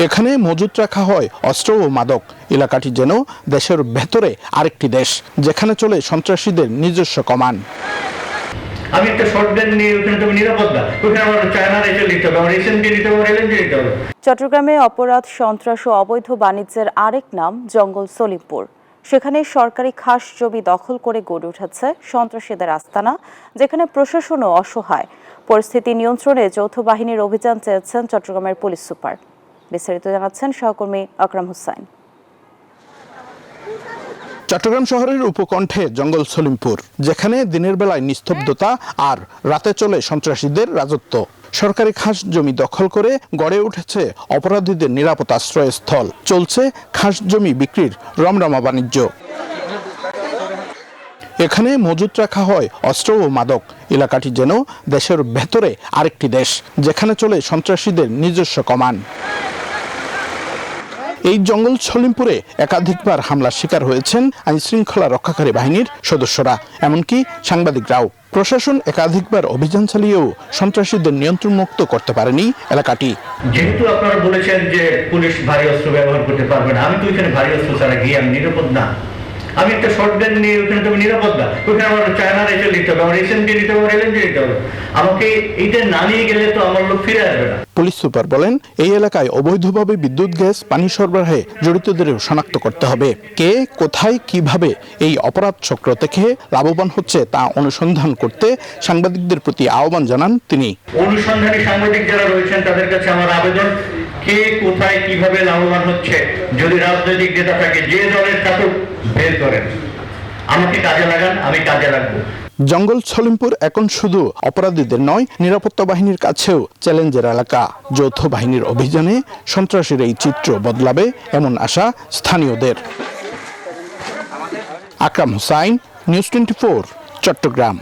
এখানে মজুত রাখা হয় অস্ত্র ও মাদক। এলাকাটি যেন দেশের ভেতরে আরেকটি দেশ, যেখানে চলে সন্ত্রাসীদের নিজস্ব কমান। আমি একটা শর্টগান নিয়ে ওখানে তো নিরাপদ না, ওখানে আমার চায়না রেখে নিতে হবে, আমার এসএমজি নিতে হবে, এলএনজি নিতে হবে। চট্টগ্রামে অপরাধ, সন্ত্রাস ও অবৈধ বাণিজ্যের আরেক নাম জঙ্গল সলিমপুর। সেখানে সরকারি খাস জমি দখল করে গড়ে উঠেছে সন্ত্রাসীদের আস্তানা, যেখানে প্রশাসনও অসহায়। পরিস্থিতি নিয়ন্ত্রণে যৌথ বাহিনীর অভিযান চেয়েছেন চট্টগ্রামের পুলিশ সুপার। বিস্তারিত জানাচ্ছেন সহকর্মী আকরাম হোসাইন। চট্টগ্রাম শহরের উপকণ্ঠে জঙ্গল সলিমপুর, যেখানে দিনের বেলায় নিস্তব্ধতা আর রাতে চলে সন্ত্রাসীদের রাজত্ব। সরকারি খাস জমি দখল করে গড়ে উঠেছে অপরাধীদের নিরাপদ আশ্রয়স্থল। চলছে খাস জমি বিক্রির রমরমা বাণিজ্য। এখানে মজুত রাখা হয় অস্ত্র ও মাদক। এলাকাটি যেন দেশের ভেতরে আরেকটি দেশ, যেখানে চলে সন্ত্রাসীদের নিজস্ব কমান। এই জঙ্গল সলিমপুরে একাধিকবার হামলার শিকার হয়েছেন আইনশৃঙ্খলা রক্ষাকারী বাহিনীর সদস্যরা, এমনকি সাংবাদিকরাও। প্রশাসন একাধিকবার অভিযান চালিয়েও সন্ত্রাসীদের নিয়ন্ত্রণমুক্ত করতে পারেনি এলাকাটি। যেহেতু আপনারা বলেছেন যে পুলিশ ভারী অস্ত্র ব্যবহার করতে পারবে না, আমি তো ওইখানে ভারী অস্ত্র ছাড়া গিয়ে আমি নিরাপদ না। আমি একটা শর্টগান নিয়ে ওখানে তো নিরাপদ না, ওখানে আমার চায়না রেখে নিতে হবে, আমার এসএমজি নিতে হবে, এলএনজি নিতে হবে। আমাকে এইটা না নিয়ে গেলে তো আমার লোক ফিরে আসবে না। পুলিশ সুপার বলেন, এই এলাকায় অবৈধভাবে বিদ্যুৎ, গ্যাস, পানি সরবরাহে জড়িতদেরও শনাক্ত করতে হবে। কে, কোথায়, কিভাবে এই অপরাধ চক্র থেকে লাভবান হচ্ছে তা অনুসন্ধান করতে সাংবাদিকদের প্রতি আহ্বান জানান তিনি। অনুসন্ধানী সাংবাদিক যারা রয়েছেন তাদের কাছে আমার আবেদন, কে কোথায় কিভাবে লাভবান হচ্ছে, যদি রাজনৈতিক নেতা থাকে যে দলের থাকুক বের করেন, আমাকে কাজে লাগান, আমি কাজে লাগবো। জঙ্গল সলিমপুর এখন শুধু অপরাধীদের নয়, নিরাপত্তা বাহিনীর কাছেও চ্যালেঞ্জের এলাকা। যৌথ বাহিনীর অভিযানে সন্ত্রাসীর এই চিত্র বদলাবে এমন আশা স্থানীয়দের। আকরাম হোসাইন, নিউজ 24, চট্টগ্রাম।